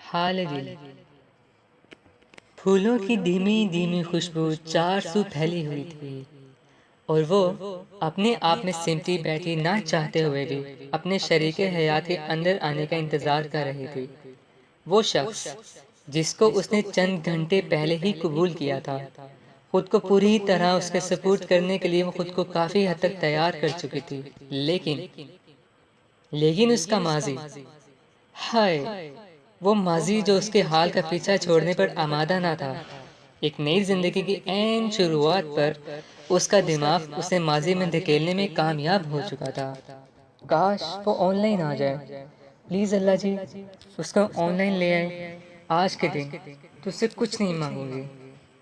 حال دل پھولوں کی دھیمی دھیمی خوشبو چار سو پھیلی ہوئی تھی، اور وہ اپنے آپ میں سمٹی بیٹھی نہ چاہتے ہوئے بھی اپنے شریک حیات کے اندر آنے کا انتظار کر رہی تھی۔ وہ شخص جس کو اس نے چند گھنٹے پہلے ہی قبول کیا تھا، خود کو پوری طرح اس کے سپورٹ کرنے کے لیے وہ خود کو کافی حد تک تیار کر چکی تھی، لیکن اس کا ماضی، ہائے، وہ ماضی جو اس کے حال کا پیچھا چھوڑنے پر آمادہ نہ تھا۔ ایک نئی زندگی کی عین شروعات پر اس کا دماغ اسے ماضی میں دھکیلنے میں کامیاب ہو چکا تھا۔ کاش وہ آن لائن آ جائے، پلیز اللہ جی، اس کو آن لائن لے آئے۔ آج کے دن تو اس سے کچھ نہیں مانگوں گی۔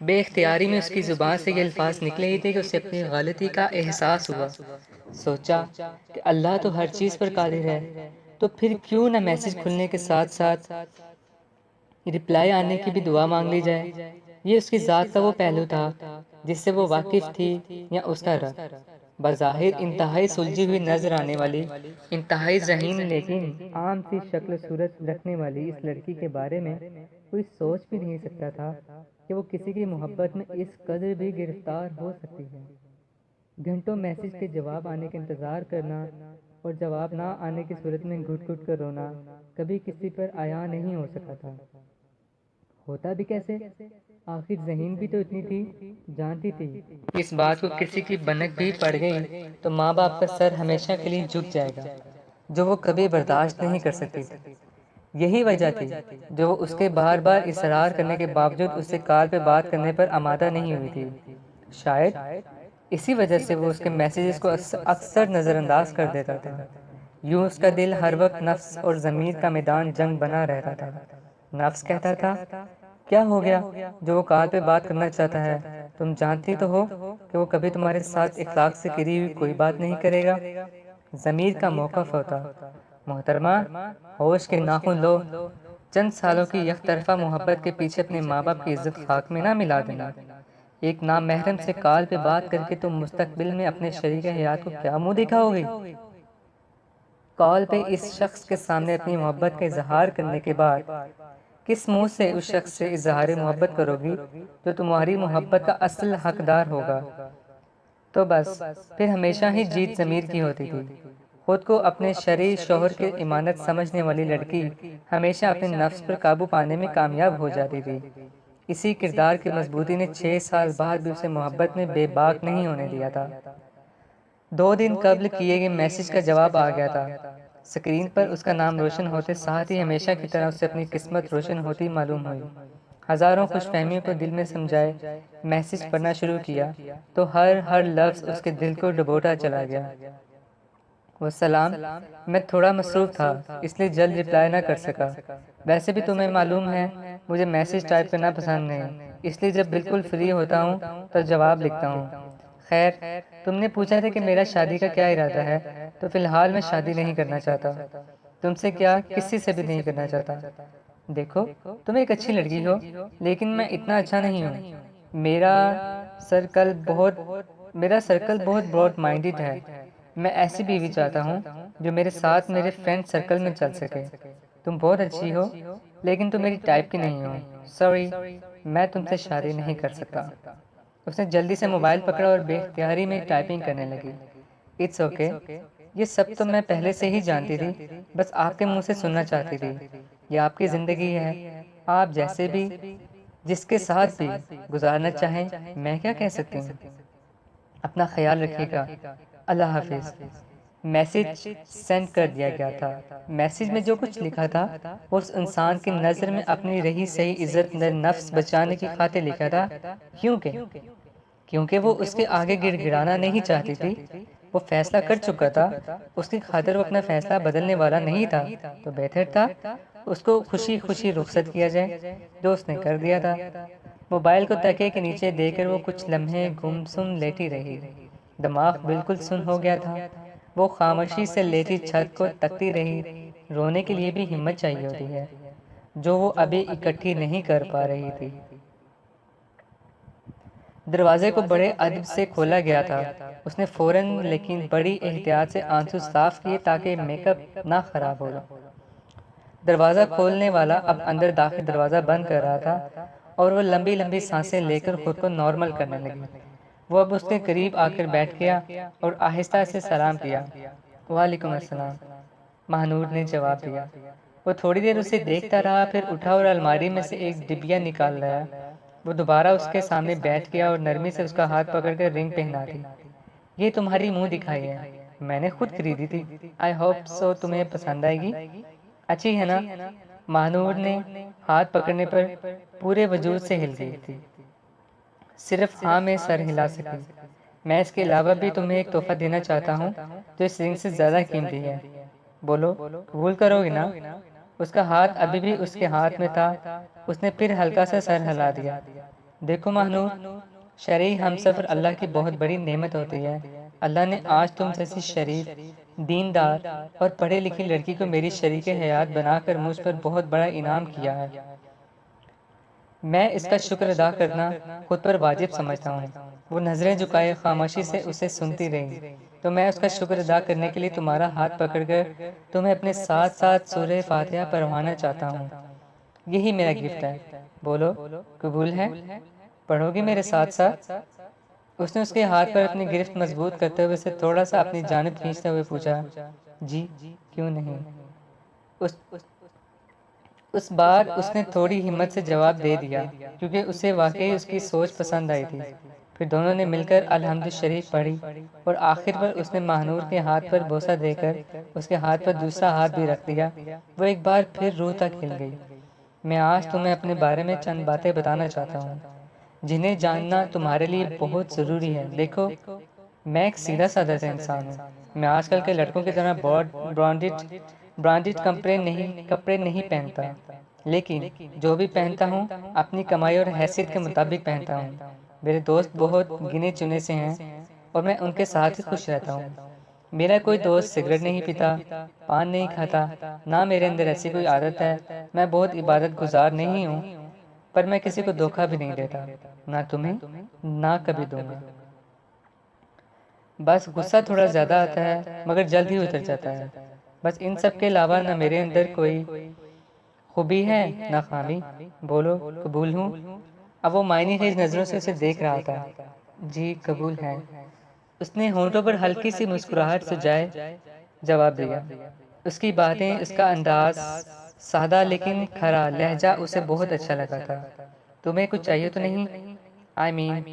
بے اختیاری میں اس کی زبان سے یہ الفاظ نکلے ہی تھے کہ اسے اپنی غلطی کا احساس ہوا۔ سوچا کہ اللہ تو ہر چیز پر قادر ہے، تو پھر کیوں نہ میسج کھلنے کے ساتھ ساتھ رپلائی آنے کی بھی دعا مانگ لی جائے۔ یہ اس کی ذات کا وہ پہلو تھا جس سے وہ واقف تھی، یا اس کا رب؟ بظاہر انتہائی سلجھی ہوئی نظر آنے والی، انتہائی ذہین لیکن عام سی شکل و صورت رکھنے والی اس لڑکی کے بارے میں کوئی سوچ بھی نہیں سکتا تھا کہ وہ کسی کی محبت میں اس قدر بھی گرفتار ہو سکتی ہے۔ گھنٹوں میسج کے جواب آنے کا انتظار کرنا اور جواب نہ آنے کی صورت میں گھٹ گھٹ کر رونا کبھی کسی پر عیاں نہیں ہو سکا تھا۔ ہوتا بھی کیسے؟ آخر ذہین بھی تو اتنی تھی، جانتی تھی اس بات کو کسی کی بنک بھی پڑ گئی تو ماں باپ کا سر ہمیشہ کے لیے جھک جائے گا، جو وہ کبھی برداشت نہیں کر سکتی تھی۔ یہی وجہ تھی جو وہ اس کے بار بار اصرار کرنے کے باوجود اس سے کال پہ بات کرنے پر آمادہ نہیں ہوئی تھی۔ شاید اسی وجہ سے وہ اس کے میسیجز کو اکثر نظر انداز کر دیتا تھا۔ یوں اس کا دل ہر وقت نفس اور ضمیر کا میدان جنگ بنا رہتا تھا۔ نفس کہتا تھا، کیا ہو گیا جو وہ کال پہ بات کرنا چاہتا ہے؟ تم جانتی تو ہو کہ وہ کبھی تمہارے ساتھ اخلاق سے گری ہوئی کوئی بات نہیں کرے گا۔ ضمیر کا موقف ہوتا، محترمہ، ہوش کے ناخن لو، چند سالوں کی یک طرفہ محبت کے پیچھے اپنے ماں باپ کی عزت خاک میں نہ ملا دینا۔ ایک نامحرم سے کال پہ بات کر کے تم مستقبل میں اپنے شریک حیات کو کیا منہ دکھاؤ گی؟ کال پہ اس شخص کے سامنے اپنی محبت کا اظہار کرنے کے بعد کس منہ سے اس شخص سے اظہار محبت کرو گی جو تمہاری محبت کا اصل حقدار ہوگا؟ تو بس پھر ہمیشہ ہی جیت ضمیر کی ہوتی تھی۔ خود کو اپنے شرعی شوہر کی امانت سمجھنے والی لڑکی ہمیشہ اپنے نفس پر قابو پانے میں کامیاب ہو جاتی تھی۔ اسی کردار کی مضبوطی نے 6 سال بعد بھی اسے محبت میں بے باک نہیں ہونے دیا تھا۔ 2 دن قبل کیے گئے میسج کا جواب آ گیا تھا۔ سکرین پر اس کا نام روشن ہوتے ساتھ ہی ہمیشہ کی طرح اس سے اپنی قسمت روشن ہوتی معلوم ہوئی۔ ہزاروں خوش فہمیوں کو دل میں سمجھائے میسج پڑھنا شروع کیا تو ہر لفظ اس کے دل کو ڈبوتا چلا گیا۔ والسلام، میں تھوڑا مصروف تھا اس لیے جلد رپلائی نہ کر سکا۔ ویسے بھی تمہیں معلوم ہے مجھے میسج ٹائپ کرنا پسند نہیں، اس لیے جب بالکل فری ہوتا ہوں تو جواب لکھتا ہوں۔ خیر، تم نے پوچھا تھا کہ میرا شادی کا کیا ارادہ ہے، تو فی الحال میں شادی نہیں کرنا چاہتا، تم سے کیا کسی سے بھی نہیں کرنا چاہتا۔ دیکھو، تم ایک اچھی لڑکی ہو لیکن میں اتنا اچھا نہیں ہوں۔ میرا سرکل بہت براڈ مائنڈڈ ہے۔ میں ایسی بیوی چاہتا ہوں جو میرے ساتھ میرے فرینڈ سرکل میں چل سکے۔ تم بہت اچھی ہو لیکن تم میری ٹائپ کی نہیں ہو، سوری، میں تم سے شادی نہیں کر سکتا۔ اس نے جلدی سے موبائل پکڑا اور بے اختیاری میں ٹائپنگ کرنے لگی۔ اٹس اوکے، یہ سب تو میں پہلے سے ہی جانتی تھی، بس آپ کے منہ سے سننا چاہتی تھی۔ یہ آپ کی زندگی ہے، آپ جیسے بھی، جس کے ساتھ بھی گزارنا چاہیں، میں کیا کہہ سکتی ہوں۔ اپنا خیال رکھیے گا، اللہ حافظ۔ میسج سینڈ کر دیا گیا تھا۔ میسج میں جو کچھ لکھا تھا وہ اس انسان کی نظر میں اپنی رہی صحیح عزت نفس بچانے کی خاطر لکھا تھا۔ کیونکہ وہ اس کے آگے گڑ گڑانا نہیں چاہتی تھی۔ وہ فیصلہ کر چکا تھا، اس کی خاطر وہ اپنا فیصلہ بدلنے والا نہیں تھا، تو بہتر تھا اس کو خوشی خوشی رخصت کیا جائے، جو اس نے کر دیا تھا۔ موبائل کو تکیے کے نیچے دے کر وہ کچھ لمحے گمسم لیٹی رہی۔ دماغ بالکل سن ہو گیا تھا۔ وہ خاموشی سے لیٹی چھت کو تکتی رہی۔ رونے کے لیے بھی ہمت چاہیے ہوتی ہے، جو وہ ابھی اکٹھی نہیں کر پا رہی تھی۔ دروازے کو بڑے ادب سے کھولا گیا تھا۔ اس نے فوراً لیکن بڑی احتیاط سے آنسو صاف کیے تاکہ میک اپ نہ خراب ہو جائے۔ دروازہ کھولنے والا اب اندر داخل دروازہ بند کر رہا تھا اور وہ لمبی لمبی سانسیں لے کر خود کو نارمل کرنے لگی۔ وہ اب اس کے قریب آ کر بیٹھ گیا اور آہستہ سے سلام کیا۔ وعلیکم السلام، مہنور نے جواب دیا۔ وہ تھوڑی دیر اسے دیکھتا رہا، پھر اٹھا اور الماری میں سے ایک ڈبیا نکال لایا۔ وہ دوبارہ اس کے سامنے بیٹھ گیا اور نرمی سے اس کا ہاتھ پکڑ کر رنگ پہنا دی۔ یہ تمہاری منہ دکھائی ہے، میں نے خود خریدی تھی، آئی ہوپ سو تمہیں پسند آئے گی، اچھی ہے نا؟ مہنور نے ہاتھ پکڑنے پر پورے وجود سے ہل گئی تھی، صرف ہاں میں سر ہلا سکی۔ میں اس کے علاوہ بھی تمہیں ایک تحفہ دینا چاہتا ہوں جو اس رنگ سے زیادہ قیمتی ہے، بولو قبول کرو گے نا؟ اس کا ہاتھ ابھی بھی اس کے ہاتھ میں تھا۔ اس نے پھر ہلکا سا سر ہلا دیا۔ دیکھو مہنور، شرعی ہمسفر اللہ کی بہت بڑی نعمت ہوتی ہے۔ اللہ نے آج تم جیسی شریف، دیندار اور پڑھی لکھی لڑکی کو میری شریک حیات بنا کر مجھ پر بہت بڑا انعام کیا ہے۔ میں اس کا شکر ادا کرنا خود پر واجب سمجھتا ہوں۔ وہ نظریں جھکائے خاموشی سے اسے سنتی رہی۔ تو میں اس کا شکر ادا کرنے کے لیے تمہارا ہاتھ پکڑ کر تمہیں اپنے ساتھ ساتھ سورہ فاتحہ پڑھوانا چاہتا ہوں۔ یہی میرا گفٹ ہے، بولو قبول ہے؟ پڑھو گے میرے ساتھ ساتھ؟ اس نے اس کے ہاتھ پر اپنی گرفت مضبوط کرتے ہوئے اسے تھوڑا سا اپنی جانب کھینچتے ہوئے پوچھا، جی کیوں نہیں؟ اس بار اس نے تھوڑی ہمت سے جواب دے دیا کیونکہ اسے واقعی اس کی سوچ پسند آئی تھی۔ پھر دونوں نے مل کر الحمد شریف پڑھی اور آخر پر اس نے مہنور کے ہاتھ پر بوسہ دے کر اس کے ہاتھ پر دوسرا ہاتھ بھی رکھ دیا۔ وہ ایک بار پھر روح تک ہل گئی۔ میں آج تمہیں اپنے بارے میں چند باتیں بتانا چاہتا ہوں جنہیں جاننا تمہارے لیے بہت ضروری ہے۔ دیکھو، میں ایک سیدھا سادہ سا انسان ہوں۔ میں آج کل کے لڑکوں کی طرح برانڈڈ کپڑے نہیں پہنتا، لیکن جو بھی پہنتا ہوں اپنی کمائی اور حیثیت کے مطابق پہنتا ہوں۔ میرے دوست بہت گنے چنے سے ہیں اور میں ان کے ساتھ ہی خوش رہتا ہوں۔ میرا کوئی دوست سگریٹ نہیں پیتا، پان نہیں کھاتا، نہ میرے اندر ایسی کوئی عادت ہے۔ میں بہت عبادت گزار نہیں ہوں، پر میں کسی کو دھوکہ بھی نہیں دیتا، نہ تمہیں، نہ کبھی دوں گا۔ بس غصہ تھوڑا زیادہ آتا ہے مگر جلد ہی اتر جاتا ہے۔ بس ان سب کے علاوہ نہ میرے اندر کوئی خوبی ہے نہ خامی، بولو قبول ہوں؟ اب وہ معنی خیز نظروں سے اسے دیکھ رہا تھا۔ جی قبول ہے، اس نے ہونٹوں پر ہلکی سی مسکراہٹ سجائے جواب دیا۔ اس کی باتیں، اس کا انداز، سادہ لیکن کھرا لہجہ اسے بہت اچھا لگا تھا۔ تمہیں کچھ چاہیے تو نہیں؟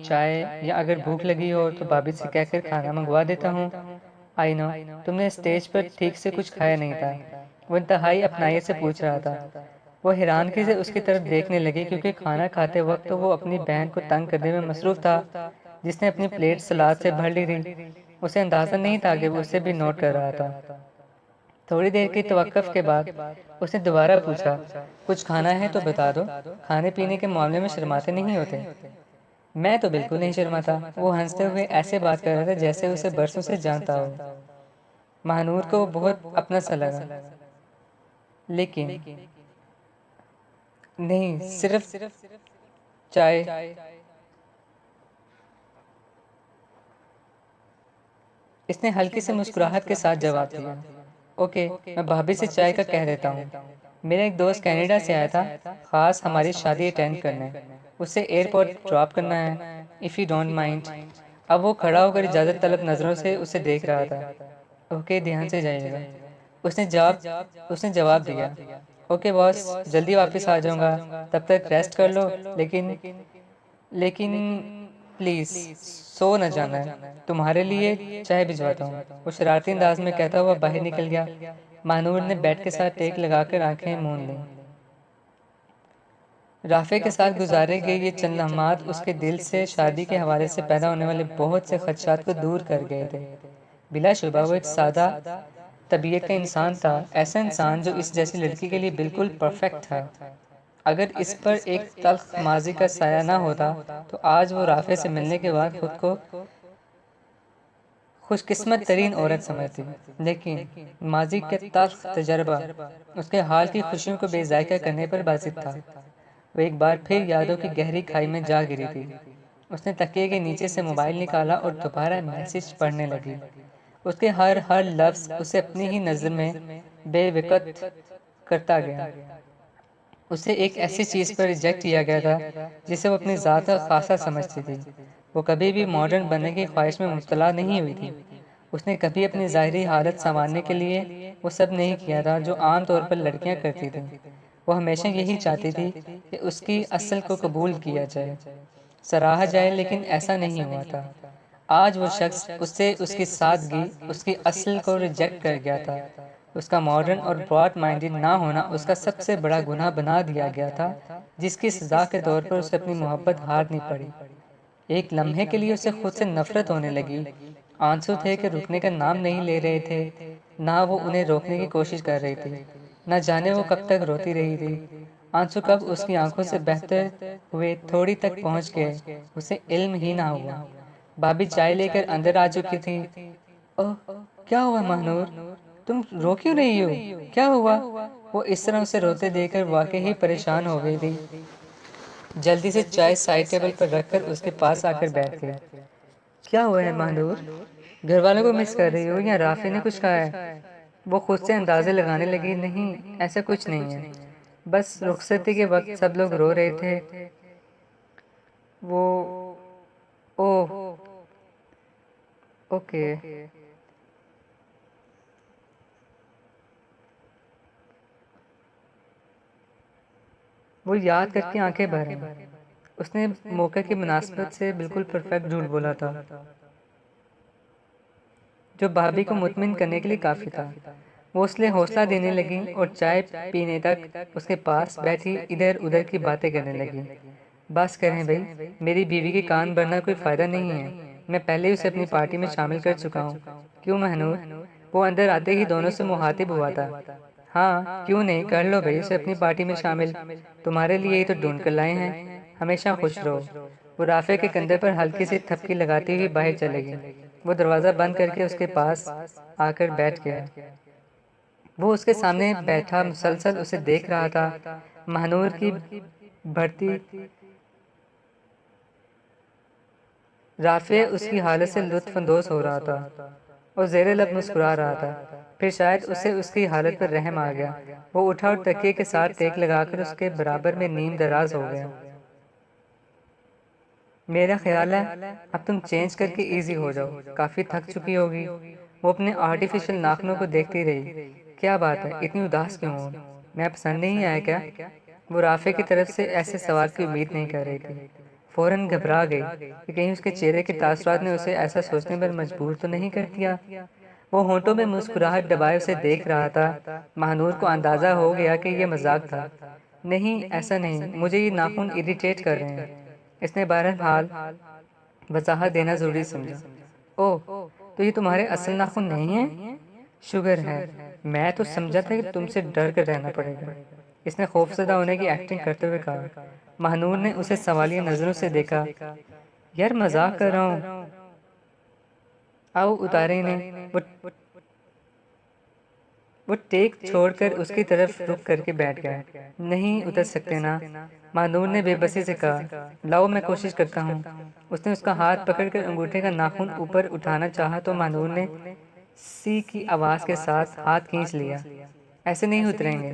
چائے، یا اگر بھوک لگی ہو تو بھابھی سے کہہ کر کھانا منگوا دیتا ہوں۔ آئی نو، تم نے اسٹیج پر ٹھیک سے کچھ کھایا نہیں تھا، وہ انتہائی اپنائیت سے پوچھ رہا تھا۔ وہ حیرانگی سے اس کی طرف دیکھنے لگی کیونکہ کھانا کھاتے وقت تو وہ اپنی بہن کو تنگ کرنے میں مصروف تھا جس نے اپنی پلیٹ سلاد سے بھر لی تھی۔ اسے اندازہ نہیں تھا کہ وہ اسے بھی نوٹ کر رہا تھا۔ تھوڑی دیر کی توقف کے بعد اس نے دوبارہ پوچھا، کچھ کھانا ہے تو بتا دو، کھانے پینے کے معاملے میں شرماتے نہیں ہوتے۔ میں تو بالکل نہیں شرماتا، وہ ہنستے ہوئے ایسے بات کر رہا تھا جیسے اسے برسوں سے جانتا ہو۔ مہنور کو وہ بہت اپنا سا لگا۔ لیکن نہیں، صرف چائے۔ اس نے ہلکی سے مسکراہٹ کے ساتھ جواب دیا۔ اوکے، میں بھابھی سے چائے کا کہہ دیتا ہوں۔ میرا ایک دوست کینیڈا سے آیا تھا، خاص ہماری شادی اٹینڈ کرنے۔ اسے ایئرپورٹ ڈراپ کرنا ہے، اف یو ڈونٹ مائنڈ۔ اب وہ کھڑا ہو کر اجازت طلب نظروں سے اسے دیکھ رہا تھا۔ اوکے، دھیان سے جائیے گا، اس نے جواب دیا۔ اوکے باس، جلدی واپس آ جاؤں گا، تب تک ریسٹ کر لو، لیکن پلیز سو نہ جانا ہے، تمہارے لیے چائے بھجواتا ہوں، وہ شرارتی انداز میں کہتا ہوا باہر نکل گیا۔ مہنور نے بیڈ کے ساتھ ٹیک لگا کر آنکھیں مون لیں۔ رافع کے ساتھ گزارے گئے یہ چند لمحات اس کے دل سے شادی کے حوالے سے پیدا ہونے والے بہت سے خدشات کو دور کر گئے تھے۔ بلا شبہ وہ ایک سادہ طبیعت کا انسان تھا، ایسا انسان جو اس جیسی لڑکی کے لیے بالکل پرفیکٹ تھا۔ اگر اس پر ایک تلخ ماضی کا سایہ نہ ہوتا تو آج وہ رافع سے ملنے کے بعد خود کو خوش قسمت ترین عورت سمجھتی، لیکن ماضی کا تلخ تجربہ اس کے حال کی خوشیوں کو بے ذائقہ کرنے پر باسط تھا۔ وہ ایک بار پھر یادوں کی گہری کھائی میں جا گری تھی۔ اس نے تکیے کے نیچے سے موبائل نکالا اور دوبارہ میسج پڑھنے لگی۔ اس کے ہر لفظ اسے اپنی ہی نظر میں بے وقت کرتا گیا۔ اسے ایک ایسی چیز پر ریجیکٹ کیا گیا تھا جسے وہ اپنی ذات کا خاصا سمجھتی تھی۔ وہ کبھی بھی ماڈرن بننے کی خواہش میں مبتلا نہیں ہوئی تھی۔ اس نے کبھی اپنی ظاہری حالت سنوارنے کے لیے وہ سب نہیں کیا تھا جو عام طور پر لڑکیاں کرتی تھیں۔ وہ ہمیشہ یہی چاہتی تھی کہ اس کی اصل کو قبول کیا جائے، سراہا جائے، لیکن ایسا نہیں ہوا تھا۔ آج وہ شخص اسے اس کی سادگی، اس کی اصل کو ریجیکٹ کر گیا تھا۔ اس کا ماڈرن اور براڈ مائنڈڈ نہ ہونا اس کا سب سے بڑا گناہ بنا دیا گیا تھا، جس کی سزا کے طور پر اسے اپنی محبت ہارنی پڑی۔ ایک لمحے کے لیے اسے خود سے نفرت ہونے لگی۔ آنسو تھے کہ رکنے کا نام نہیں لے رہے تھے، نہ وہ انہیں روکنے کی کوشش کر رہی تھی۔ نہ جانے وہ کب تک روتی رہی تھی۔ آنسو کب اس کی آنکھوں سے بہتے ہوئے تھوڑی تک پہنچ گئے، اسے علم ہی نہ ہوا۔ بھابھی چائے لے کر اندر آ چکی تھی۔ اوہ، کیا ہوا مہنور؟ تم رو کیوں رہی ہو؟ کیا ہوا؟ وہ اس طرح اسے روتے دیکھ کر واقعی پریشان ہو گئی تھی۔ جلدی سے چائے سائڈ ٹیبل پر رکھ کر اس کے پاس آ کر بیٹھ گئی۔ کیا ہوا ہے مہنور؟ گھر والوں کو مس کر رہی ہو یا رافع نے کچھ کہا ہے؟ وہ خود سے اندازے لگانے لگی۔ نہیں، ایسا کچھ نہیں ہے، بس رخصتی کے وقت سب لوگ رو رہے تھے۔ وہ اوہ اوکے۔ وہ یاد کر کے آنکھیں بھر آئیں۔ اس نے موقع کی مناسبت سے بالکل پرفیکٹ جھوٹ بولا تھا، جو بھابھی کو مطمئن کرنے کے لیے کافی تھا۔ وہ اس لیے حوصلہ دینے لگی اور چائے پینے تک اس کے پاس بیٹھی ادھر ادھر کی باتیں کرنے لگی۔ بس کریں بھائی، میری بیوی کے کان بھرنا کوئی فائدہ نہیں ہے، میں پہلے ہی اسے اپنی پارٹی میں شامل کر چکا ہوں۔ کیوں مہنور؟ وہ اندر آتے ہی دونوں سے مخاطب ہوا تھا۔ ہاں، کیوں نہیں، کر لو بھائی اسے اپنی پارٹی میں شامل، تمہارے لیے ہی تو ڈھونڈ کر لائے ہیں، ہمیشہ خوش رہو۔ وہ رافع کے کندھے پر ہلکی سی تھپکی لگاتی ہوئی باہر چلے گئی۔ وہ دروازہ بند کر کے اس کے پاس آ کر بیٹھ گیا۔ وہ اس کے سامنے بیٹھا مسلسل اسے دیکھ رہا تھا۔ مہنور کی بڑھتی رافع اس کی حالت سے لطف اندوز ہو رہا تھا اور زیر لب مسکرا رہا تھا۔ پھر شاید اسے اس کی حالت پر رحم آ گیا۔ وہ اٹھا اور تکیے کے ساتھ ٹیک لگا کر اس کے برابر میں نیم دراز ہو گیا۔ میرا خیال ہے اب تم چینج کر کے ایزی ہو جاؤ، کافی تھک چکی ہوگی۔ وہ اپنے آرٹیفیشل ناخنوں کو دیکھتی رہی۔ کیا بات ہے، اتنی اداس کیوں ہو؟ میں پسند نہیں آیا کیا؟ وہ رافع کی طرف سے ایسے سوال کی امید نہیں کر رہی تھی۔ فوراً گھبرا گئی کہ کہیں اس کے چہرے کے تاثرات نے اسے ایسا سوچنے پر مجبور تو نہیں کر دیا۔ وہ ہونٹوں میں مسکراہٹ دبائے اسے دیکھ رہا تھا۔ مہنور کو اندازہ ہو گیا کہ یہ مذاق تھا۔ نہیں، ایسا نہیں، مجھے یہ ناخن اریٹیٹ کر رہے ہیں۔ اس نے بہرحال وضاحت دینا ضروری سمجھا۔ اوہ، تو یہ تمہارے اصل ناخن نہیں ہیں؟ شگر ہے، میں تو سمجھا تھا کہ تم سے ڈر کر رہنا پڑے گا، اس نے خوفزدہ ہونے کی ایکٹنگ کرتے ہوئے کہا۔ مہنور نے اسے سوالیہ نظروں سے دیکھا۔ یار مذاق کر رہا ہوں، آؤ اتارے انہیں۔ وہ ٹیک چھوڑ کر اس کی طرف رخ کر کے بیٹھ گیا۔ نہیں اتر سکتے نا، مہنور نے بے بسی سے کہا۔ لاؤ میں کوشش کرتا ہوں۔ اس نے اس کا ہاتھ پکڑ کر انگوٹھے کا ناخن اوپر اٹھانا چاہا تو مہنور نے سی کی آواز کے ساتھ ہاتھ کھینچ لیا۔ ایسے نہیں اتریں گے،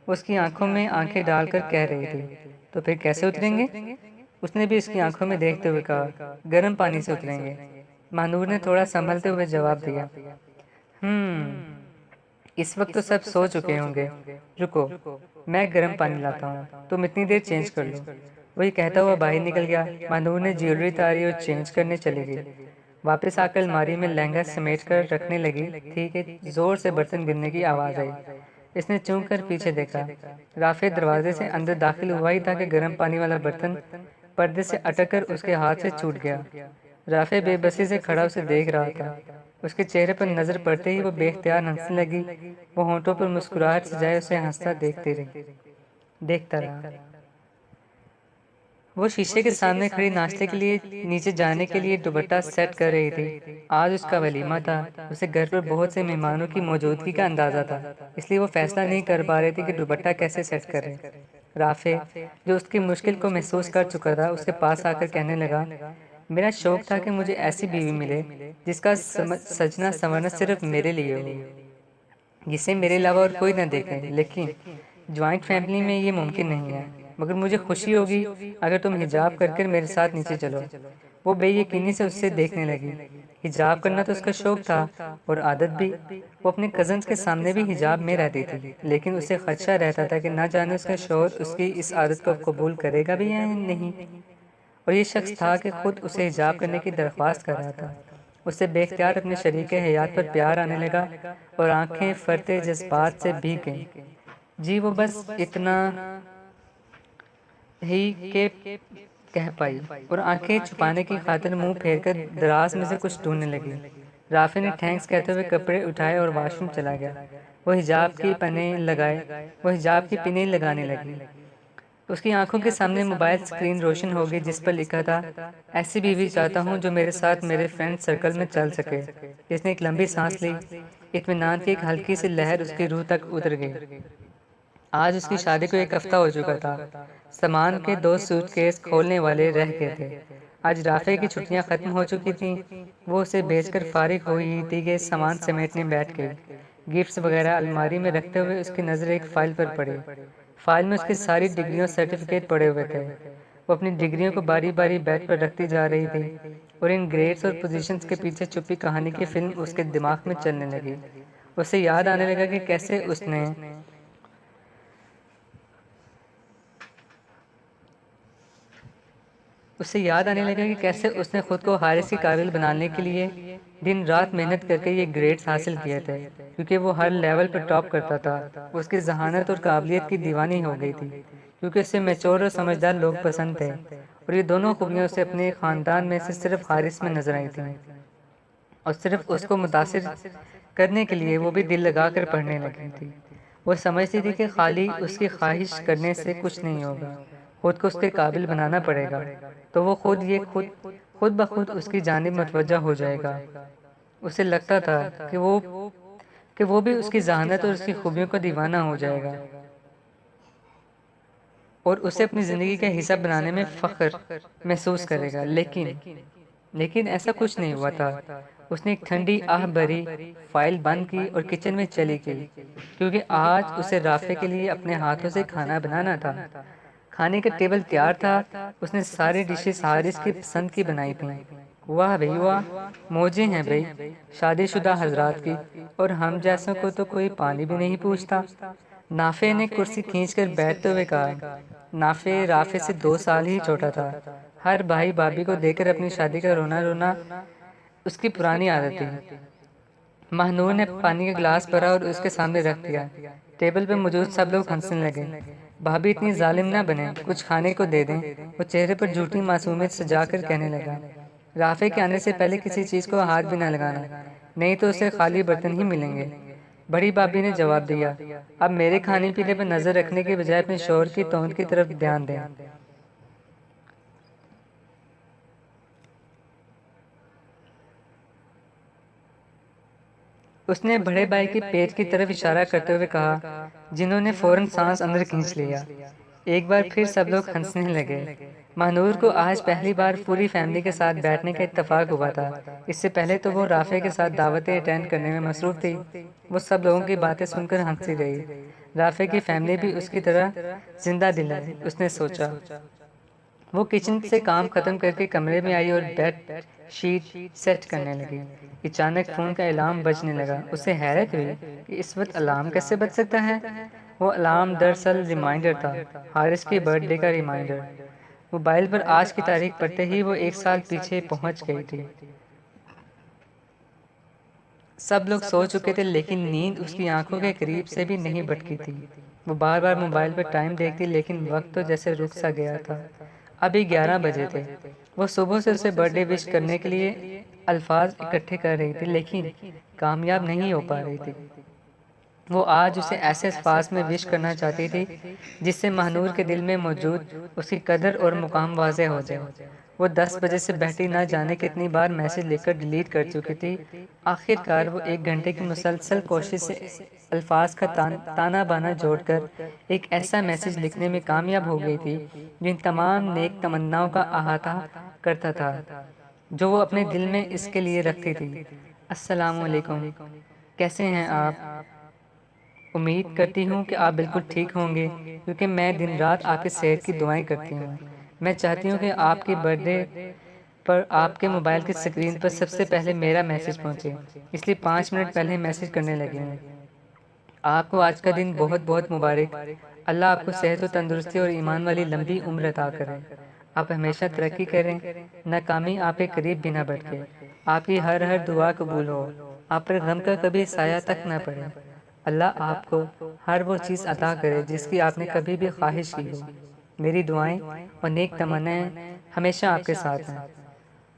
اس کی آنکھوں میں آنکھیں ڈال کر کہہ رہی تھی۔ تو پھر کیسے اتریں گے؟ اس نے بھی اس کی آنکھوں میں دیکھتے ہوئے کہا۔ گرم پانی سے اتریں گے، مہنور نے تھوڑا سنبھلتے ہوئے جواب دیا۔ اس وقت تو سب سو چکے ہوں گے، رکو میں گرم پانی لاتا ہوں، تم اتنی دیر چینج کر لو۔ وہی کہتا ہوا باہر نکل گیا۔ مہنور نے جیولری اتاری اور چینج کرنے چلی گئی۔ واپس آ کر الماری میں لہنگا سمیٹ کر رکھنے لگی تھی کہ زور سے برتن گرنے کی آواز آئی۔ اس نے چونک کر پیچھے دیکھا۔ رافع دروازے سے اندر داخل ہوا ہی تھا کہ گرم پانی والا برتن پردے سے اٹک کر اس کے ہاتھ سے چھوٹ گیا۔ رافع بے بسی سے کھڑا اسے دیکھ رہا تھا۔ اس کے چہرے پر نظر پڑتے ہی وہ بے اختیار ہنسنے لگی۔ وہ ہونٹوں پر مسکراہٹ سجائے اسے ہنستا دیکھتا رہا۔ وہ شیشے کے سامنے کھڑی ناشتے کے لیے نیچے جانے کے لیے دوپٹہ سیٹ کر رہی تھی۔ آج اس کا ولیمہ تھا۔ اسے گھر پر بہت سے مہمانوں کی موجودگی کا اندازہ تھا، اس لیے وہ فیصلہ نہیں کر پا رہی تھی کہ دوپٹہ کیسے سیٹ کرے۔ رافع، جو اس کی مشکل کو محسوس کر چکا تھا، اس کے پاس آ کر کہنے لگا، میرا شوق تھا کہ مجھے ایسی بیوی ملے جس کا سجنا سنورنا صرف میرے لیے ہو۔ جسے میرے علاوہ اور کوئی نہ دیکھے، لیکن جوائنٹ فیملی میں یہ ممکن نہیں ہے۔ مگر مجھے خوشی ہوگی اگر تم حجاب کر کر میرے ساتھ نیچے چلو۔ وہ بے یقینی سے اس سے دیکھنے لگی۔ حجاب کرنا تو اس کا شوق تھا اور عادت بھی۔ وہ اپنے کزنز کے سامنے بھی حجاب میں رہتی تھی، لیکن اسے خدشہ رہتا تھا کہ نہ جانے اس کا شوہر اس کی اس عادت کو قبول کرے گا بھی یا نہیں۔ اور یہ شخص تھا کہ خود اسے حجاب کرنے کی درخواست کر رہا تھا۔ اسے بے اختیار اپنے شریک حیات پر پیار آنے لگا اور آنکھیں فرتے جذبات سے بھیگ گئیں۔ جی وہ بس اتنا ہی کہ کہہ پائی اور آنکھیں چھپانے کی خاطر منہ پھیر کر دراز میں سے کچھ ڈھونڈنے لگی۔ رافع نے تھینکس کہتے ہوئے کپڑے اٹھائے اور واش روم چلا گیا۔ وہ حجاب کی پنیں لگانے لگی۔ اس کی آنکھوں کے سامنے موبائل سکرین روشن ہو گئی جس پر لکھا تھا، ایسی بیوی چاہتا ہوں جو میرے ساتھ میرے فرینڈ سرکل میں چل سکے۔ جس نے ایک لمبی سانس لی، اطمینان کی ایک ہلکی سی لہر اس کی روح تک اتر گئی۔ آج اس کی شادی کو ایک ہفتہ ہو چکا تھا۔ سامان کے 2 سوٹ کیس کھولنے والے رہ گئے تھے۔ آج رافع کی چھٹیاں ختم ہو چکی تھیں۔ وہ اسے بیچ کر فارغ ہوئی تھی کہ سامان سمیٹنے بیٹھ گئی۔ گفٹس وغیرہ الماری میں رکھتے ہوئے اس کی نظر ایک فائل پر پڑی۔ فائل میں اس کی ساری ڈگریوں سرٹیفکیٹ پڑے ہوئے تھے۔ وہ اپنی ڈگریوں کو باری باری بیڈ پر رکھتی جا رہی تھی اور ان گریڈز اور پوزیشنز کے پیچھے چھپی کہانی کی فلم اس کے دماغ میں چلنے لگی۔ اسے یاد آنے لگا کہ کیسے اس نے خود کو حارث کے قابل بنانے کے لیے دن رات محنت کر کے یہ گریڈز حاصل کیے تھے، کیونکہ وہ ہر لیول پر ٹاپ کرتا تھا۔ وہ اس کی ذہانت اور قابلیت کی دیوانی ہو گئی تھی، کیونکہ اسے میچور اور سمجھدار لوگ پسند تھے، اور یہ دونوں خوبیاں اسے اپنے خاندان میں سے صرف حارث میں نظر آئی تھیں۔ اور صرف اس کو متاثر کرنے کے لیے وہ بھی دل لگا کر پڑھنے لگی تھی۔ وہ سمجھتی تھی کہ خالی اس کی خواہش کرنے سے کچھ نہیں ہوگا، خود کو اس کے قابل بنانا پڑے گا، تو وہ خود بخود اس کی جانب متوجہ ہو جائے گا۔ اسے لگتا تھا کہ وہ بھی اس کی ذہانت اور اس کی خوبیوں کا دیوانہ ہو جائے گا اور اسے اپنی زندگی کا حصہ بنانے میں فخر محسوس کرے گا۔ لیکن ایسا کچھ نہیں ہوا تھا۔ اس نے ایک ٹھنڈی آہ بھری فائل بند کی اور کچن میں چلی گئی، کیونکہ آج اسے رافع کے لیے اپنے ہاتھوں سے کھانا بنانا تھا۔ کھانے کا ٹیبل تیار تھا۔ اس نے ساری ڈشز حارث کی پسند کی بنائی تھیں۔ واہ بھئی واہ، موجیں ہیں بھئی شادی شدہ حضرات کی، اور ہم جیسوں کو تو کوئی پانی بھی نہیں پوچھتا۔ نافع نے کرسی کھینچ کر بیٹھتے ہوئے کہا۔ نافع رافع سے 2 سال ہی چھوٹا تھا۔ ہر بھائی بھابھی کو دیکھ کر اپنی شادی کا رونا اس کی پرانی عادت تھی۔ ماہنور نے پانی کا گلاس بھرا اور اس کے سامنے رکھ دیا۔ ٹیبل پہ موجود سب لوگ ہنسنے لگے۔ بھابھی اتنی ظالم نہ بنیں، کچھ کھانے کو دے دیں، وہ چہرے پر جھوٹی معصومیت سجا کر کہنے لگا۔ رافع کے آنے سے پہلے کسی چیز کو ہاتھ بھی نہ لگانا، نہیں تو اسے خالی برتن ہی ملیں گے۔ بڑی بھابھی نے جواب دیا، اب میرے کھانے پینے پر نظر رکھنے کے بجائے اپنے شوہر کی توہین کی طرف دھیان دیں۔ اس نے بڑے بھائی کے پیٹ کی طرف اشارہ کرتے ہوئے کہا، جنہوں نے فوراً سانس اندر کھینچ لیا۔ ایک بار پھر سب لوگ ہنسنے لگے۔ ماہنور کو آج پہلی بار پوری فیملی کے ساتھ بیٹھنے کا اتفاق ہوا تھا۔ اس سے پہلے تو وہ رافع کے ساتھ دعوتیں اٹینڈ کرنے میں مصروف تھی۔ وہ سب لوگوں کی باتیں سن کر ہنستی رہی۔ رافع کی فیملی بھی اس کی طرح زندہ دل ہے، اس نے سوچا۔ وہ کچن سے کام ختم کر کے کمرے میں آئی اور بیڈ شیٹ سیٹ کرنے لگی۔ اچانک فون کا الارم بجنے لگا۔ اسے حیرت ہوئی کہ اس وقت الارم کیسے بج سکتا ہے؟ وہ الارم دراصل ریمائنڈر تھا، حارث کی برتھ ڈے کا ریمائنڈر۔ موبائل پر آج کی تاریخ پڑھتے ہی وہ 1 سال پیچھے پہنچ گئی تھی۔ سب لوگ سو چکے تھے، لیکن نیند اس کی آنکھوں کے قریب سے بھی نہیں بھٹکی تھی۔ وہ بار بار موبائل پر ٹائم دیکھتی، لیکن وقت تو جیسے رک سا گیا تھا۔ ابھی 11 بجے تھے۔ وہ صبح سے اسے برتھ ڈے وش کرنے کے لیے الفاظ اکٹھے کر رہی تھی، لیکن کامیاب نہیں ہو پا رہی تھی۔ وہ آج اسے ایسے الفاظ میں وش کرنا چاہتی تھی جس سے ماہنور کے دل میں موجود اس کی قدر اور مقام واضح ہو جائے۔ وہ 10 بجے سے بیٹھی نہ جانے کتنی بار میسج لکھ کر ڈیلیٹ کر چکی تھی۔ آخر کار وہ 1 گھنٹے کی مسلسل کوشش سے الفاظ کا تانا بانا جوڑ کر ایک ایسا میسج لکھنے میں کامیاب ہو گئی تھی جو ان تمام نیک تمناؤں کا احاطہ کرتا تھا جو وہ اپنے دل میں اس کے لیے رکھتی تھی۔ السلام علیکم، کیسے ہیں آپ؟ امید کرتی ہوں کہ آپ بالکل ٹھیک ہوں گے کیونکہ میں دن رات آپ کی صحت کی دعائیں کرتی ہوں۔ میں چاہتی ہوں کہ آپ کی برتھ ڈے پر آپ کے موبائل کی اسکرین پر سب سے پہلے میرا میسج پہنچے، اس لیے 5 منٹ پہلے میسج کرنے لگے ہوں۔ آپ کو آج کا دن بہت بہت مبارک۔ اللہ آپ کو صحت و تندرستی اور ایمان والی لمبی عمر عطا کرے۔ آپ ہمیشہ ترقی کریں، ناکامی آپ کے قریب بھی نہ بڑھے، آپ کی ہر دعا قبول ہو، آپ پر غم کا کبھی سایہ تک نہ پڑے۔ اللہ آپ کو ہر وہ چیز عطا کرے جس کی آپ نے کبھی بھی خواہش کی ہو۔ میری دعائیں اور نیک تمنائیں ہمیشہ آپ کے ساتھ ہیں۔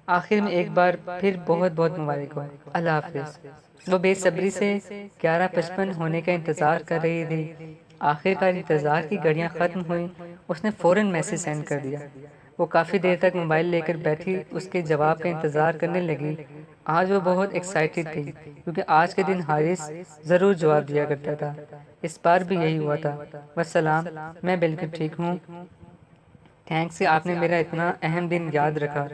آخر میں ایک بار پھر بہت بہت مبارک ہو۔ اللہ حافظ۔ وہ بے صبری سے 11:55 ہونے کا انتظار کر رہی تھی۔ آخر کار انتظار کی گھڑیاں ختم ہوئیں، اس نے فوراً میسج سینڈ کر دیا۔ وہ کافی دیر تک موبائل لے کر بیٹھی اس کے جواب کا انتظار کرنے لگی۔ آج وہ بہت ایکسائٹڈ تھی کیونکہ آج کے دن حارث ضرور جواب دیا کرتا تھا۔ اس بار بھی یہی ہوا تھا۔ والسلام، میں بالکل ٹھیک ہوں۔ تھینکس کہ آپ نے میرا اتنا اہم دن یاد رکھا،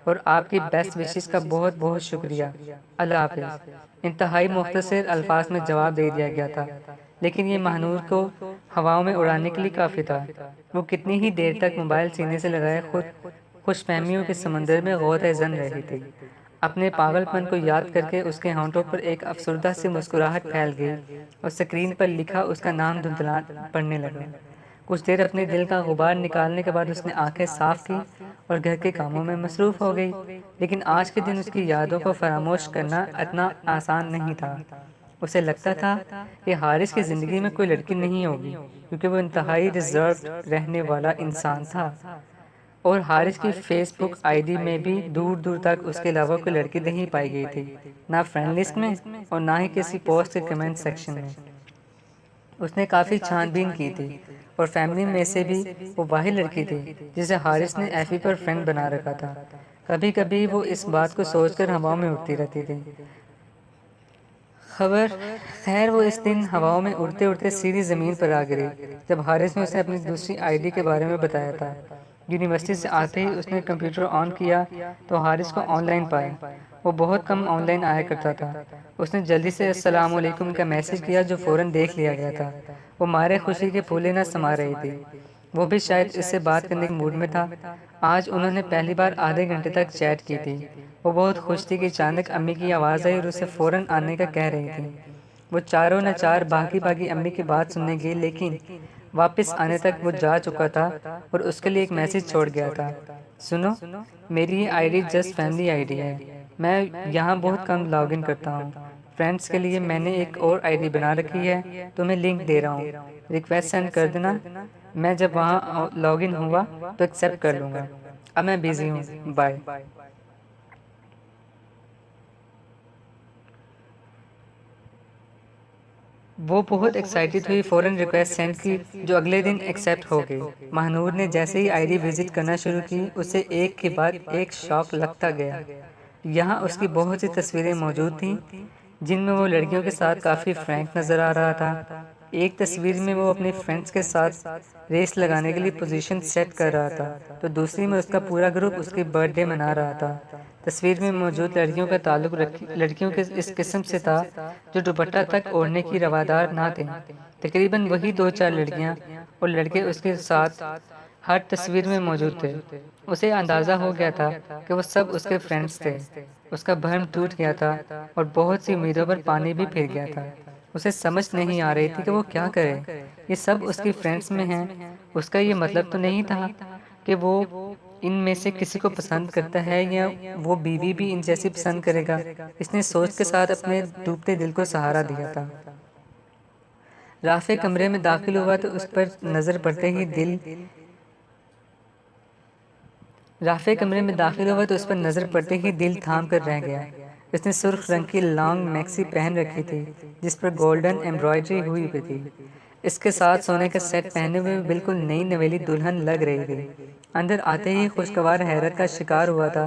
اور آپ کی بیسٹ وشز کا بہت بہت شکریہ۔ اللہ حافظ۔ انتہائی مختصر الفاظ میں جواب دے دیا گیا تھا، لیکن یہ مہنور کو ہواؤں میں اڑانے کے لیے کافی تھا۔ وہ کتنی ہی دیر تک موبائل سینے سے لگائے خود خوش فہمیوں کے سمندر میں غوطہ زن رہی تھی۔ اپنے پاگل پن کو یاد کر کے اس کے ہونٹوں پر ایک افسردہ سی مسکراہٹ پھیل گئی اور اسکرین پر لکھا اس کا نام دھندلا پڑنے لگا۔ کچھ دیر اپنے دل کا غبار نکالنے کے بعد اس نے آنکھیں صاف کی اور گھر کے کاموں میں مصروف ہو گئی، لیکن آج کے دن اس کی یادوں کو فراموش کرنا اتنا آسان نہیں تھا۔ اسے لگتا تھا کہ حارث کی زندگی میں کوئی لڑکی نہیں ہوگی کیونکہ وہ انتہائی ریزروڈ رہنے والا انسان تھا، اور حارث کی فیس بک آئی ڈی میں بھی دور دور تک اس کے علاوہ کوئی لڑکی نہیں پائی گئی تھی، نہ فرینڈ لسٹ میں اور نہ ہی کسی پوسٹ کے کمنٹ سیکشن میں۔ اس نے کافی چھان بین کی تھی، اور فیملی میں سے بھی وہ واحد لڑکی تھی جسے حارث نے ایف بی پر فرینڈ بنا رکھا تھا۔ کبھی کبھی وہ اس بات کو سوچ کر ہواؤں میں اڑتی رہتی تھی۔ خیر وہ اس دن ہواؤں میں اڑتے اڑتے سیدھی زمین پر آ گری جب حارث نے اسے اپنی دوسری آئی ڈی کے بارے میں بتایا تھا۔ یونیورسٹی سے آتے ہی اس نے کمپیوٹر آن کیا تو حارث کو آن لائن پایا۔ وہ بہت کم آن لائن آیا کرتا تھا۔ اس نے جلدی سے السلام علیکم کا میسج کیا جو فوراً دیکھ لیا گیا تھا۔ وہ مارے خوشی کے پھولے نہ سما رہی تھی۔ وہ بھی شاید اس سے بات کرنے کے موڈ میں تھا۔ آج انہوں نے پہلی بار آدھے گھنٹے تک چیٹ کی تھی۔ وہ بہت خوش تھی کہ اچانک امی کی آواز آئی اور اسے فوراً آنے کا کہہ رہی تھی۔ وہ چاروں نہ چار بھاگی امی کی بات سننے گئی، لیکن واپس آنے تک وہ جا چکا تھا اور اس کے لیے ایک میسج چھوڑ گیا تھا۔ سنو، میری یہ I D just family I D ہے۔ میں یہاں بہت کم لاگ ان کرتا ہوں۔ فرینڈز کے لیے میں نے ایک اور آئی ڈی بنا رکھی ہے، تمہیں لنک دے رہا ہوں، ریکویسٹ سینڈ کر دینا۔ میں جب وہاں لاگ ان ہوا تو ایکسیپٹ کر لوں گا۔ اب میں بیزی ہوں، بائے۔ وہ بہت ایکسائٹڈ ہوئی، فوراً ریکویسٹ سینڈ کی جو اگلے دن ایکسیپٹ ہو گئی۔ مہنور نے جیسے ہی آئی ڈی وزٹ کرنا شروع کی، اسے ایک کے بعد ایک شوق لگتا گیا۔ یہاں اس کی بہت سی تصویریں موجود تھیں جن میں وہ لڑکیوں کے ساتھ کافی فرینک نظر آ رہا تھا۔ ایک تصویر میں وہ اپنے فرینڈز کے ساتھ ریس لگانے کے لیے پوزیشن سیٹ کر رہا تھا، تو دوسری میں اس کا پورا گروپ اس کی برتھ ڈے منا رہا تھا۔ تصویر میں موجود لڑکیوں کا تعلق لڑکیوں کے اس قسم سے تھا جو دوپٹہ تک اوڑھنے کی روادار نہ تھیں۔ تقریباً وہی 2-4 لڑکیاں اور لڑکے اس کے ساتھ ہر تصویر میں موجود تھے۔ اسے اندازہ ہو گیا تھا کہ وہ سب اس کے فرینڈز تھے۔ اس کا بھرم ٹوٹ گیا تھا اور بہت سی امیدوں پر پانی بھی پھر گیا تھا۔ اسے سمجھ نہیں آ رہی تھی کہ وہ کیا کرے۔ یہ سب اس کی فرینڈز میں ہیں، اس کا یہ مطلب تو نہیں تھا کہ وہ ان میں سے کسی کو پسند کرتا ہے یا وہ بیوی بھی ان جیسی پسند کرے گا۔ اس نے سوچ کے ساتھ اپنے ڈوبتے دل کو سہارا دیا تھا۔ رافع کمرے میں داخل ہوا تو اس پر نظر پڑتے ہی دل تھام کر رہ گیا۔ اس نے سرخ رنگ کی لانگ میکسی پہن رکھی تھی جس پر گولڈن ایمبرائڈری ہوئی تھی۔ اس کے ساتھ سونے کا سیٹ پہنے ہوئے بالکل نئی نویلی دلہن لگ رہی تھی۔ اندر آتے ہی خوشگوار حیرت کا شکار ہوا تھا۔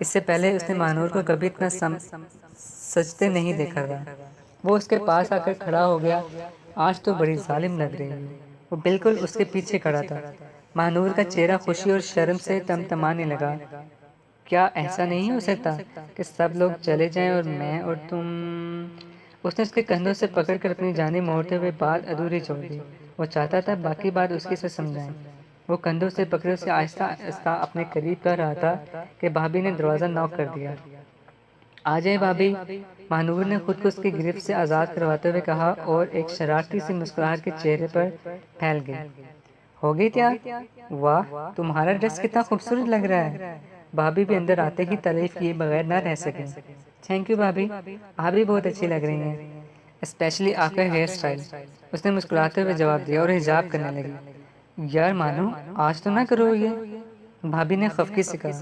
اس سے پہلے اس نے مہنور کو کبھی اتنا سجتے نہیں دیکھا تھا۔ وہ اس کے پاس آ کر کھڑا ہو گیا۔ آج تو بڑی ظالم لگ رہی ہے۔ وہ بالکل اس کے پیچھے کھڑا تھا۔ مہنور کا چہرہ خوشی اور شرم سے تمتمانے لگا۔ کیا ایسا نہیں ہو سکتا کہ سب لوگ چلے جائیں اور میں اور تم اس نے اس کے کندھوں سے پکڑ کر اپنی جانب موڑتے ہوئے بات ادھوری چھوڑ دی۔ وہ چاہتا تھا باقی بات اس کی سے سمجھائیں۔ وہ کندھوں سے پکڑے اسے آہستہ آہستہ اپنے قریب کر رہا تھا کہ بھابھی نے دروازہ نوک کر دیا۔ آ جائے بھابھی، مانور نے خود کو اس کی گرفت سے آزاد کرواتے ہوئے کہا اور ایک شرارتی سی مسکراہٹ کے چہرے پر پھیل گئی۔ ہو گئی تیار؟ واہ، تمہارا ڈریس کتنا خوبصورت لگ رہا ہے۔ بھابھی بھی اندر آتے ہی تعریف کیے بغیر نہ رہ سکے۔ تھینک یو بھابھی، آپ بھی بہت اچھی لگ رہی ہیں، اسپیشلی آپ کا ہیئر سٹائل، اس نے مسکراتے ہوئے جواب دیا اور حجاب کرنے لگی۔ یار مانو، آج تو نہ کرو یہ، بھابھی نے خفگی سے کہا۔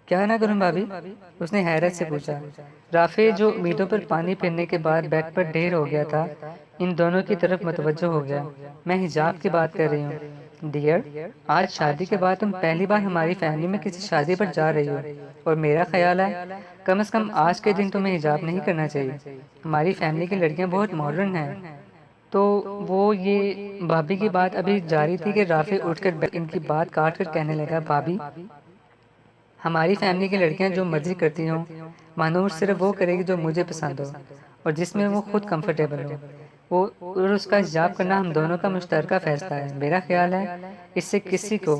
کیا نہ کروں بھابھی؟ اس نے حیرت سے پوچھا۔ رافع جو امیدوں پر پانی پھرنے کے بعد بیڈ پر ڈھیر ہو گیا تھا، ان دونوں کی طرف متوجہ ہو گیا۔ میں حجاب کی بات کر رہی ہوں ڈیئر، آج شادی کے بعد تم پہلی بار ہماری فیملی میں کسی شادی پر جا رہی ہو، اور میرا خیال ہے کم از کم آج کے دن تمہیں حجاب نہیں کرنا چاہیے۔ ہماری فیملی کی لڑکیاں بہت ماڈرن ہیں۔ تو وہ یہ بھابھی کی بات ابھی جاری تھی کہ رافع اٹھ کر ان کی بات کاٹ کر کہنے لگا، بھابھی ہماری فیملی کی لڑکیاں جو مرضی کرتی ہوں، مانور صرف وہ کرے گی جو مجھے پسند ہو اور جس میں وہ خود کمفرٹیبل ہو، اور اس کا حجاب کرنا ہم دونوں کا مشترکہ فیصلہ ہے۔ میرا خیال ہے اس سے کسی کو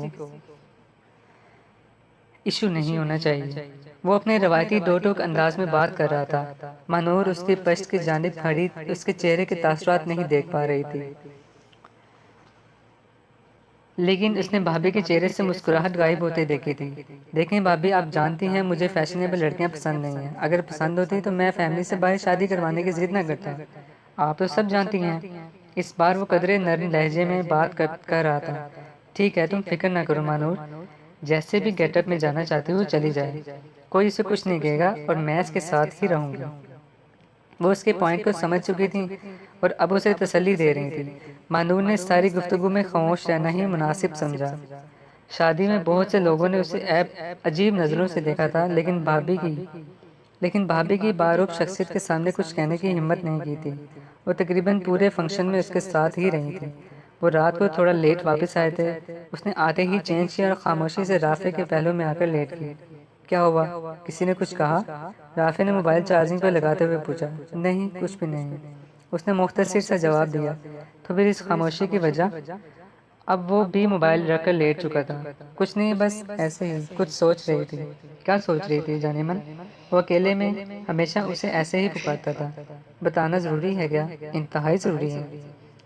ایشو نہیں ہونا چاہیے۔ وہ اپنے روایتی دو ٹوک انداز میں بات کر رہا تھا۔ مانور اس کی پشت کی جانب کھڑی اس کے چہرے کے تاثرات نہیں دیکھ پا رہی تھی، لیکن اس نے بھابھی کے چہرے سے مسکراہٹ غائب ہوتے دیکھی تھی۔ دیکھیں بھابھی، آپ جانتی ہیں مجھے فیشنیبل لڑکیاں پسند نہیں ہیں۔ اگر پسند ہوتی تو میں فیملی سے باہر شادی کروانے کی ضد نہ کرتا۔ آپ تو سب جانتی ہیں۔ اس بار وہ قدرے نرم لہجے میں بات کر رہا تھا۔ ٹھیک ہے، تم فکر نہ کرو مانور، جیسے بھی گیٹ اپ میں جانا چاہتی ہو چلی جائے، کوئی اسے کچھ نہیں کہے گا اور میں اس کے ساتھ ہی رہوں گی۔ وہ اس کے پوائنٹ کو سمجھ چکی تھی اور اب اسے تسلی دے رہی تھی۔ مانور نے ساری گفتگو میں خاموش رہنا ہی مناسب سمجھا۔ شادی میں بہت سے لوگوں نے اسے عجیب نظروں سے دیکھا تھا، لیکن بھابھی کی باروب شخصیت کے سامنے کچھ کہنے کی ہمت نہیں کی تھی۔ وہ تقریباً پورے فنکشن میں اس کے ساتھ ہی رہی تھی۔ وہ رات کو تھوڑا لیٹ واپس آئے تھے۔ اس نے آتے ہی چینج کیا اور خاموشی سے رافع کے پہلو میں آ کر لیٹ گئی۔ کیا ہوا؟ کسی نے کچھ کہا؟ رافع نے موبائل چارجنگ پر لگاتے ہوئے پوچھا۔ نہیں، کچھ بھی نہیں، اس نے مختصر سا جواب دیا۔ تو پھر اس خاموشی کی وجہ؟ اب وہ بھی موبائل رکھ کر لیٹ چکا تھا۔ کچھ نہیں، بس ایسے ہی کچھ سوچ رہی تھی۔ کیا سوچ رہی تھی جانے من؟ وہ اکیلے میں ہمیشہ اسے ایسے ہی پکارتا تھا۔ بتانا ضروری ہے کیا؟ انتہائی ضروری ہے۔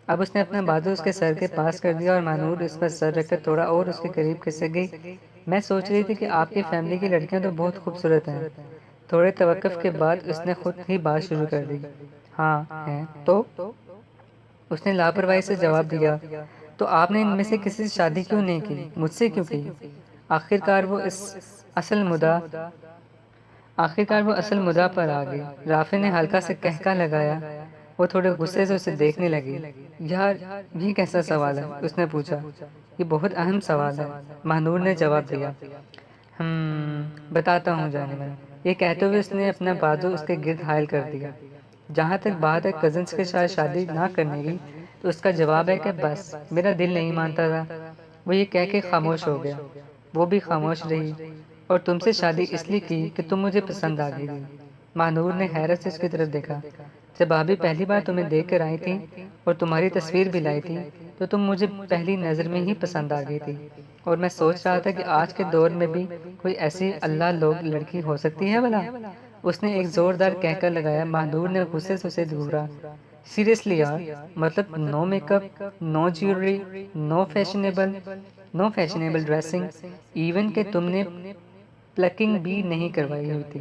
اب اس نے اپنا بازو اس کے سر کے پاس کر دیا اور مانور اس پر سر رکھ کر تھوڑا اور اس کے قریب کھسک گئی۔ میں سوچ رہی تھی کہ آپ کی فیملی کی لڑکیاں تو بہت خوبصورت ہیں۔ تھوڑے توقف کے بعد اس نے خود ہی بات شروع کر دی۔ ہاں ہیں تو؟ اس نے لاپرواہی سے جواب دیا۔ تو آپ نے ان میں سے کسی سے شادی کیوں نہیں کی؟ مجھ سے کیوں کی؟ آخرکار وہ اصل مدعا پر آ گئی۔ رافع نے ہلکا سے کہکا لگایا۔ وہ تھوڑے غصے سے اسے دیکھنے لگی۔ یار، یہ کیسا سوال ہے؟ اس نے پوچھا۔ یہ بہت اہم سوال ہے، مانور نے جواب دیا۔ بتاتا ہوں جانے من، یہ کہتے ہوئے اس نے اپنا بازو اس کے گرد حائل کر دیا۔ جہاں تک بات ہے کزنس کے ساتھ شادی نہ کرنے کی، تو اس کا جواب ہے کہ بس میرا دل نہیں مانتا تھا۔ وہ یہ کہہ کے خاموش ہو گیا۔ وہ بھی خاموش رہی۔ اور تم سے شادی اس لیے کی کہ تم مجھے پسند آ گئی تھی۔ مانور نے حیرت سے اس کی طرف دیکھا۔ جب بھابھی پہلی بار تمہیں دیکھ کر آئی تھی اور تمہاری تصویر بھی لائی تھی تو تم مجھے پہلی نظر میں ہی پسند آ گئی تھی، اور میں سوچ رہا تھا کہ آج کے دور میں بھی کوئی ایسی اللہ لوگ لڑکی ہو سکتی ہے بھلا؟ اس نے ایک زوردار کہکا لگایا۔ مانور نے غصے سے اسے گھورا۔ سیریسلی یار، مطلب نو میک اپ، نو جیولری، نو فیشنیبل ڈریسنگ، ایون کہ تم نے پلکنگ بھی نہیں کروائی ہوئی تھی۔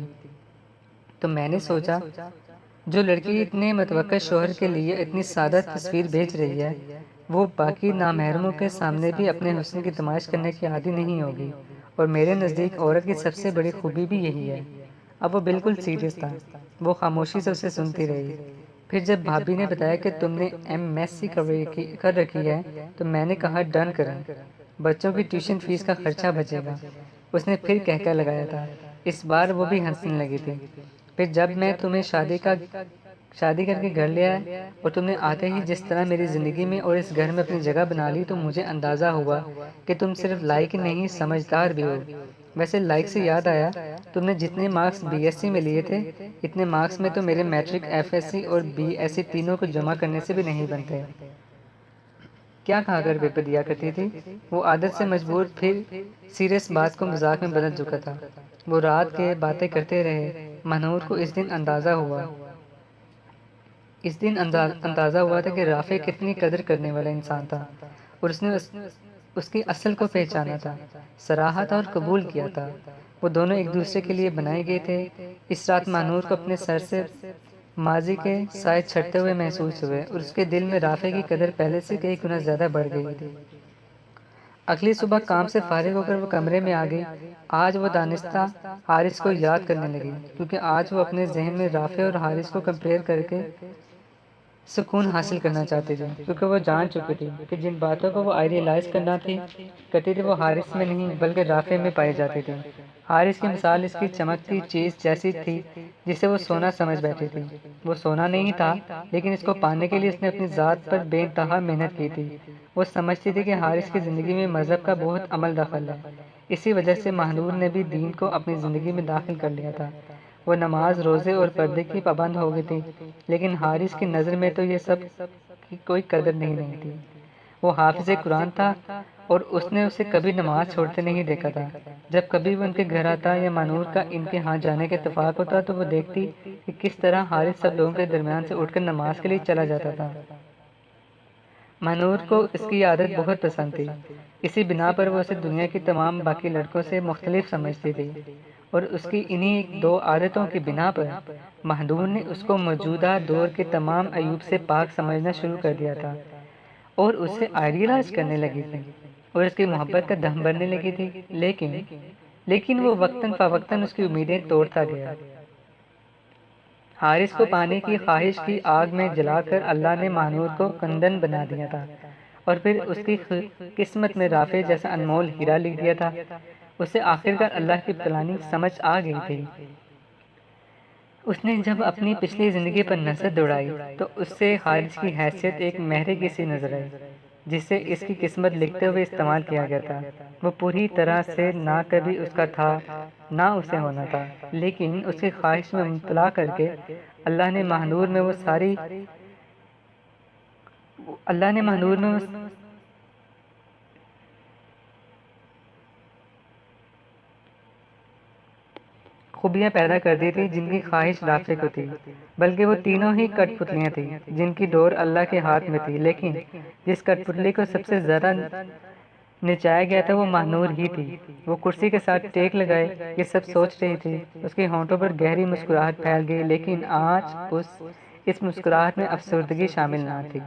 تو میں نے سوچا جو لڑکی اتنے متوقع شوہر کے لیے اتنی سادہ تصویر بھیج رہی ہے، وہ باقی نامحرموں کے سامنے بھی اپنے حسن کی نمائش کرنے کی عادی نہیں ہوگی، اور میرے نزدیک عورت کی سب سے بڑی خوبی بھی یہی ہے۔ اب وہ بالکل سیریس تھا۔ وہ خاموشی سے اسے سنتی رہی۔ پھر جب بھابھی نے بتایا کہ تم نے MSc کر رکھی ہے تو میں نے کہا ڈن کریں، بچوں کی ٹیوشن فیس کا خرچہ بچے گا۔ اس نے پھر کہکا لگایا تھا۔ اس بار وہ بھی ہنسنے لگی تھی۔ پھر جب میں تمہیں شادی کر کے گھر لے آئے اور تم نے آتے ہی جس طرح میری زندگی میں اور اس گھر میں اپنی جگہ بنا لی تو مجھے اندازہ ہوا کہ تم صرف لائق نہیں سمجھدار بھی ہو۔ ویسے لائق سے یاد آیا، تم نے جتنے مارکس بی ایس سی میں لیے تھے اتنے مارکس میں تو میرے میٹرک، ایف ایس سی اور بی ایس سی تینوں کو جمع کرنے سے بھی نہیں بنتے۔ کیا کھا کر پیپر دیا کرتی تھی؟ وہ عادت سے مجبور پھر سیریس بات کو مذاق میں بدل چکا تھا۔ وہ رات کے باتیں کرتے رہے۔ منور کو اس دن اندازہ ہوا کہ رافع کتنی قدر کرنے والا انسان تھا اور اس نے اس کی اصل کو پہچانا تھا، صراحت اور قبول کیا تھا۔ وہ دونوں ایک دوسرے کے لیے بنائے گئے تھے۔ اس رات منور کو اپنے سر سے ماضی کے سائے چھٹتے ہوئے محسوس ہوئے اور اس کے دل میں رافع کی قدر پہلے سے کئی گنا زیادہ بڑھ گئی تھی۔ اگلی صبح کام سے فارغ ہو کر وہ کمرے میں آ گئی۔ آج وہ دانستہ حارث کو یاد کرنے لگی، کیونکہ آج وہ اپنے ذہن میں رافع اور حارث کو کمپیئر کر کے سکون حاصل کرنا چاہتی تھی، کیونکہ وہ جان چکی تھی کہ جن باتوں کو وہ آئیڈیلائز کرتی تھی وہ حارث میں نہیں بلکہ رافع میں پائی جاتی تھی۔ حارث کی مثال اس کی چمکتی چیز جیسی تھی جسے وہ سونا سمجھ بیٹھی تھی۔ وہ سونا نہیں تھا، لیکن اس کو پانے کے لیے اس نے اپنی ذات پر بے انتہا محنت کی تھی۔ وہ سمجھتی تھی کہ حارث کی زندگی میں مذہب کا بہت عمل دخل ہے، اسی وجہ سے مہنور نے بھی دین کو اپنی زندگی میں داخل کر لیا تھا۔ وہ نماز، روزے اور پردے کی پابند ہو گئی تھی، لیکن حارث کی نظر میں تو یہ سب کی کوئی قدر نہیں تھی۔ وہ حافظ قرآن تھا اور اس نے اسے کبھی نماز چھوڑتے نہیں دیکھا تھا۔ جب کبھی وہ ان کے گھر آتا یا مانور کا ان کے ہاں جانے کا اتفاق ہوتا تو وہ دیکھتی کہ کس طرح حارث سب لوگوں کے درمیان سے اٹھ کر نماز کے لیے چلا جاتا تھا۔ مانور کو اس کی عادت بہت پسند تھی، اسی بنا پر وہ اسے دنیا کی تمام باقی لڑکوں سے مختلف سمجھتی تھی، اور اس کی انہی دو عادتوں کی بنا پر مہنور نے اس کو موجودہ دور کے تمام عیوب سے پاک سمجھنا شروع کر دیا تھا اور اسے آئیڈیلائز کرنے لگی تھی اور اس کی محبت کا دم بھرنے لگی تھی، لیکن وہ وقتاً فوقتاً اس کی امیدیں توڑتا گیا۔ حارث کو پانے کی خواہش کی آگ میں جلا کر اللہ نے مہنور کو کندن بنا دیا تھا اور پھر اس کی قسمت میں رافع جیسا انمول ہیرا لکھ دیا تھا۔ اسے آخرکار اللہ کی پلاننگ سمجھ آ گئی تھی۔ اس نے جب اپنی پچھلی زندگی پر نظر دوڑائی تو اس سے حارث کی حیثیت ایک مہرگی سی نظر آئی جسے اس کی قسمت لکھتے ہوئے استعمال کیا گیا تھا۔ وہ پوری طرح سے نہ کبھی اس کا تھا نہ اسے ہونا تھا، لیکن اس کی خواہش میں مبتلا کر کے اللہ نے مہنور میں وہ خوبیاں پیدا کر دی تھی جن کی خواہش رافع کو تھی، بلکہ وہ تینوں ہی کٹ پتلیاں تھیں جن کی ڈور اللہ کے ہاتھ میں تھی، لیکن جس کٹ پتلی کو سب سے زیادہ نچایا گیا تھا وہ مہنور ہی تھی۔ وہ کرسی کے ساتھ ٹیک لگائے یہ سب سوچ رہی تھی۔ اس کے ہونٹوں پر گہری مسکراہٹ پھیل گئی، لیکن آج اس مسکراہٹ میں افسردگی شامل نہ تھی۔